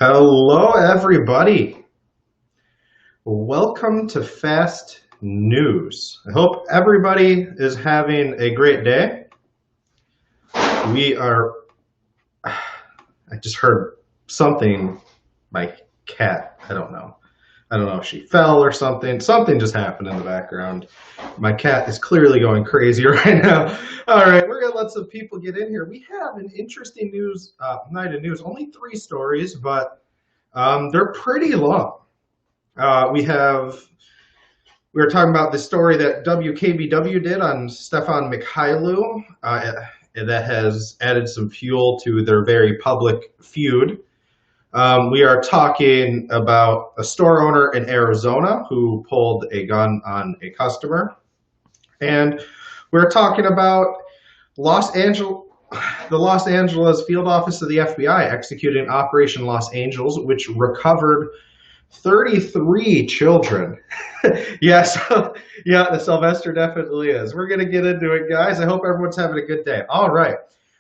Hello, everybody. Welcome to Fast News. I hope everybody is having a great day. We are. I just heard something. My cat. I don't know. I don't know if she fell or something. Something just happened in the background. My cat is clearly going crazy right now. All right, we're gonna let some people get in here. We have an interesting night of news. Only 3 stories, but they're pretty long. We were talking about the story that WKBW did on Stefan Mikhailou that has added some fuel to their very public feud. We are talking about a store owner in Arizona who pulled a gun on a customer. And we're talking about the Los Angeles field office of the FBI executing Operation Los Angeles, which recovered 33 children. Yes, yeah, the Sylvester definitely is. We're going to get into it, guys. I hope everyone's having a good day. All right.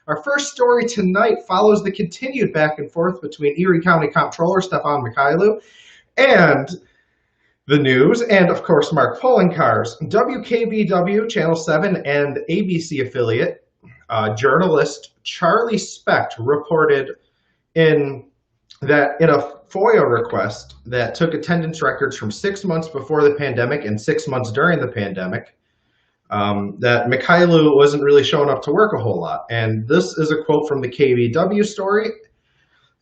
Our first story tonight follows the continued back and forth between Erie County Comptroller Stefan Mikhailou and the news, and of course, Mark Poloncarz. WKBW, Channel 7, and ABC affiliate journalist Charlie Specht reported in a FOIA request that took attendance records from 6 months before the pandemic and 6 months during the pandemic, that Mikhailou wasn't really showing up to work a whole lot. And this is a quote from the KBW story.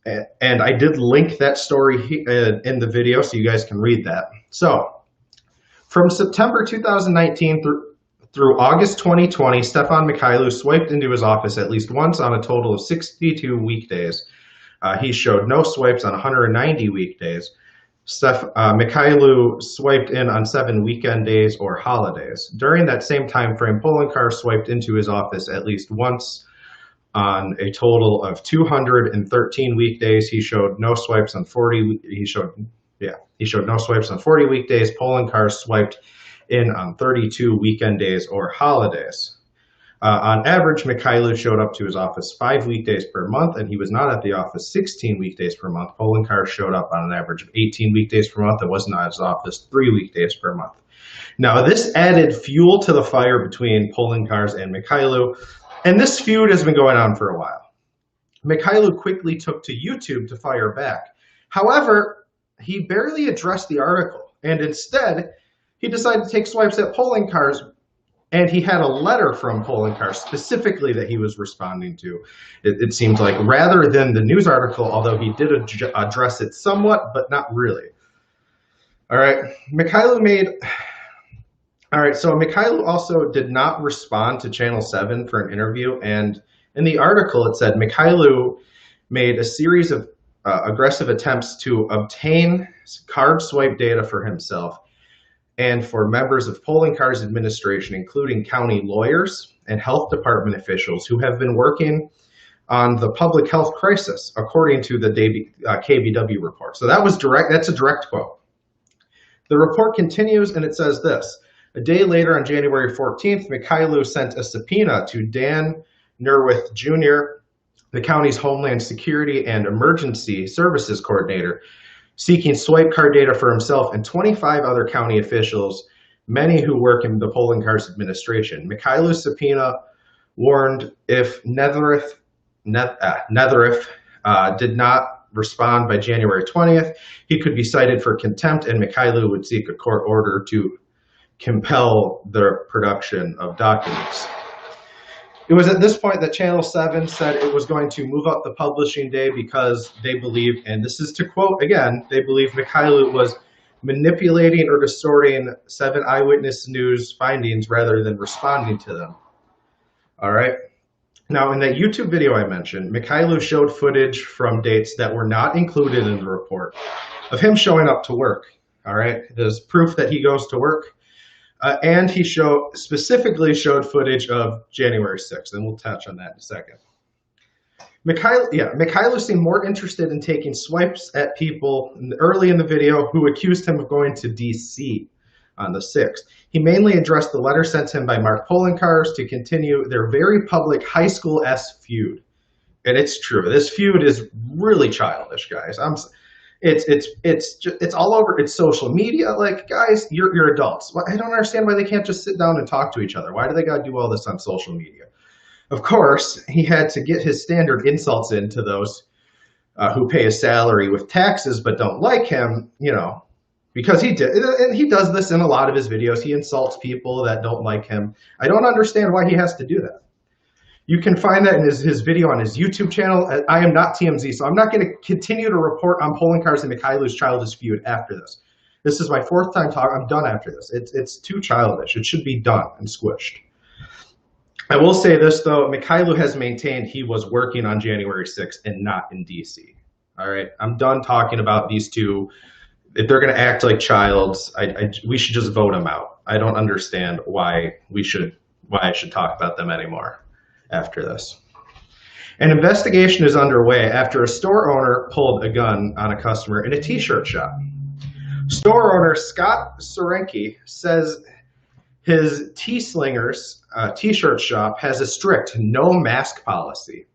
And I did link that story in the video so you guys can read that. So from September 2019 through August 2020, Stefan Mikhailou swiped into his office at least once on a total of 62 weekdays. He showed no swipes on 190 weekdays. Mikhailou swiped in on 7 weekend days or holidays. During that same time frame, Poloncarz swiped into his office at least once on a total of 213 weekdays. He showed no swipes on 40. He showed no swipes on 40 weekdays. Poloncarz swiped in on 32 weekend days or holidays. On average, Mikhailou showed up to his office 5 weekdays per month, and he was not at the office 16 weekdays per month. Poloncarz showed up on an average of 18 weekdays per month and was not at his office 3 weekdays per month. Now, this added fuel to the fire between Poloncarz and Mikhailou, and this feud has been going on for a while. Mikhailou quickly took to YouTube to fire back. However, he barely addressed the article, and instead, he decided to take swipes at Poloncarz. And he had a letter from Poloncarz specifically that he was responding to. It seems like, rather than the news article, although he did address it somewhat, but not really. All right, so Mikhailou also did not respond to Channel 7 for an interview. And in the article, it said Mikhailou made a series of aggressive attempts to obtain card swipe data for himself and for members of Poloncarz administration, including county lawyers and health department officials who have been working on the public health crisis, according to the KBW report. So that's a direct quote. The report continues, and it says this: a day later, on January 14th, Mikhailou sent a subpoena to Dan Nerwith Jr., the county's Homeland Security and Emergency Services Coordinator, seeking swipe card data for himself and 25 other county officials, many who work in the Poloncarz administration. Mikhailou's subpoena warned if Netherith did not respond by January 20th, he could be cited for contempt, and Mikhailou would seek a court order to compel the production of documents. It was at this point that Channel 7 said it was going to move up the publishing day because they believed, and this is to quote again, they believe Mikhailou was manipulating or distorting 7 Eyewitness News findings rather than responding to them. All right. Now, in that YouTube video I mentioned, Mikhailou showed footage from dates that were not included in the report of him showing up to work. All right. There's proof that he goes to work. And he specifically showed footage of January 6th, and we'll touch on that in a second. Mikhailou seemed more interested in taking swipes at people early in the video who accused him of going to D.C. on the 6th. He mainly addressed the letter sent to him by Mark Poloncarz to continue their very public high school-esque feud. And it's true. This feud is really childish, guys. It's all over. It's social media. Like, guys, you're adults. I don't understand why they can't just sit down and talk to each other. Why do they got to do all this on social media? Of course, he had to get his standard insults into those who pay his salary with taxes but don't like him. Because he did, and he does this in a lot of his videos. He insults people that don't like him. I don't understand why he has to do that. You can find that in his video on his YouTube channel. I am not TMZ, so I'm not going to continue to report on Polling Cars and Mikhailu's childish feud after this. This is my 4th time talking. I'm done after this. It's too childish. It should be done and squished. I will say this, though. Mikhailu has maintained he was working on January 6th and not in D.C. All right? I'm done talking about these two. If they're going to act like childs, we should just vote them out. I don't understand why I should talk about them anymore after this. An investigation is underway after a store owner pulled a gun on a customer in a t-shirt shop. Store owner Scott Sorenke says his T-Slingers t-shirt shop has a strict no mask policy.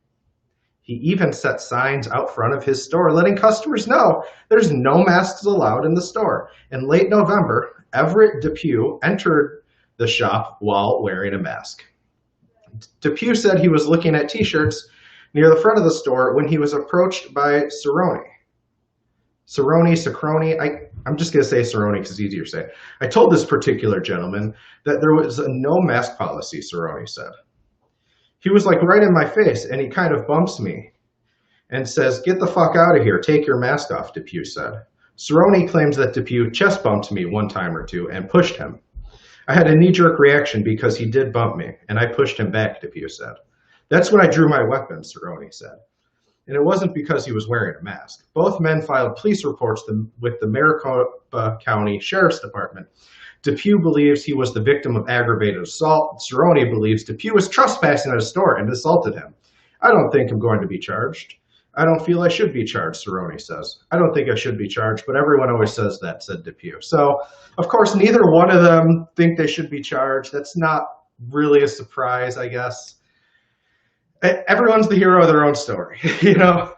He even set signs out front of his store letting customers know there's no masks allowed in the store. In late November, Everett Depew entered the shop while wearing a mask. Depew said he was looking at t-shirts near the front of the store when he was approached by Cerrone. I'm just going to say Cerrone because it's easier to say. I told this particular gentleman that there was a no mask policy, Cerrone said. He was like right in my face, and he kind of bumps me and says, "Get the fuck out of here. Take your mask off," Depew said. Cerrone claims that Depew chest bumped me one time or two and pushed him. "I had a knee-jerk reaction because he did bump me, and I pushed him back," Depew said. "That's when I drew my weapon," Cerrone said. And it wasn't because he was wearing a mask. Both men filed police reports with the Maricopa County Sheriff's Department. Depew believes he was the victim of aggravated assault. Cerrone believes Depew was trespassing at a store and assaulted him. "I don't think I'm going to be charged. I don't feel I should be charged," Cerrone says. "I don't think I should be charged, but everyone always says that," said Depew. So, of course, neither one of them think they should be charged. That's not really a surprise, I guess. Everyone's the hero of their own story,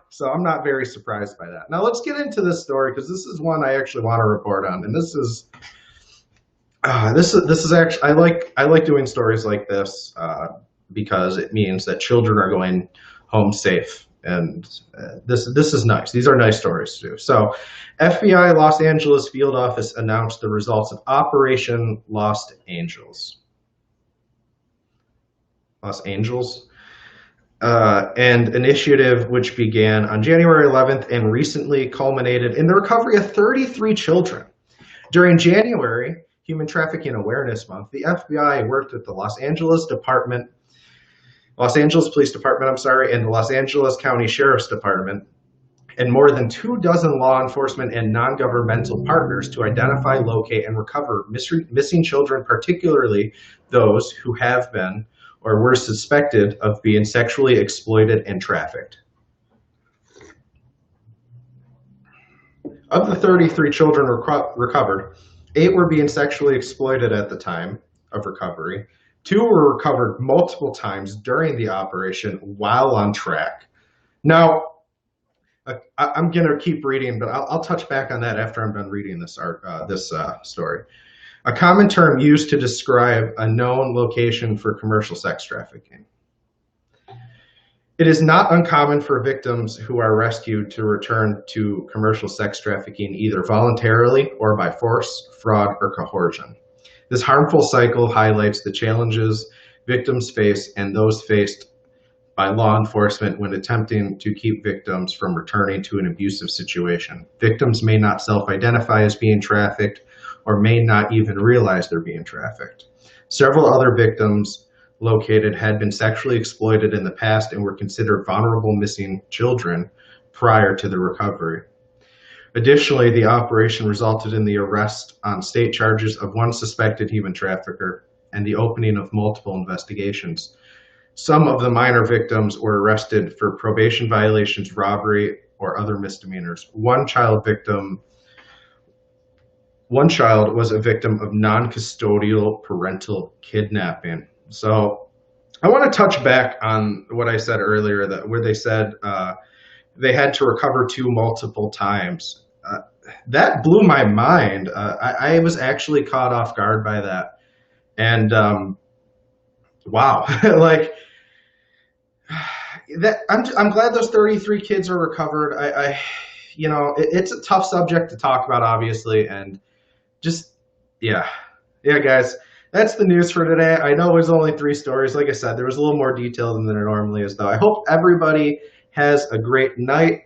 So I'm not very surprised by that. Now let's get into this story because this is one I actually want to report on, and this is actually I like doing stories like this because it means that children are going home safe. And this is nice. These are nice stories too. So, FBI Los Angeles field office announced the results of Operation Lost Angels. Los Angeles, and initiative which began on January 11th and recently culminated in the recovery of 33 children. During January, Human Trafficking Awareness Month, the FBI worked with the Los Angeles Police Department, and the Los Angeles County Sheriff's Department, and more than 24 law enforcement and non-governmental partners to identify, locate, and recover missing children, particularly those who have been or were suspected of being sexually exploited and trafficked. Of the 33 children recovered, 8 were being sexually exploited at the time of recovery. 2 were recovered multiple times during the operation while on track. Now, I'm going to keep reading, but I'll touch back on that after I'm done reading this story. A common term used to describe a known location for commercial sex trafficking. It is not uncommon for victims who are rescued to return to commercial sex trafficking either voluntarily or by force, fraud, or coercion. This harmful cycle highlights the challenges victims face and those faced by law enforcement when attempting to keep victims from returning to an abusive situation. Victims may not self-identify as being trafficked or may not even realize they're being trafficked. Several other victims located had been sexually exploited in the past and were considered vulnerable missing children prior to the recovery. Additionally, the operation resulted in the arrest on state charges of one suspected human trafficker and the opening of multiple investigations. Some of the minor victims were arrested for probation violations, robbery, or other misdemeanors. One child was a victim of non-custodial parental kidnapping. So I want to touch back on what I said earlier, that where they said they had to recover two multiple times. That blew my mind. I was actually caught off guard by that, and wow, like that. I'm glad those 33 kids are recovered. It's a tough subject to talk about, obviously, and just yeah, yeah, guys. That's the news for today. I know it was only three stories. Like I said, there was a little more detail than there normally is, though. I hope everybody has a great night,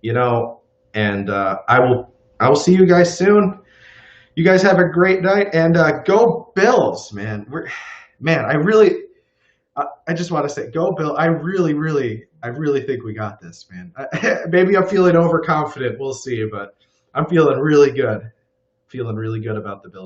and I will see you guys soon. You guys have a great night, and go Bills, man. Man, I just want to say, go Bill. I really think we got this, man. Maybe I'm feeling overconfident. We'll see, but I'm feeling really good about the Bills.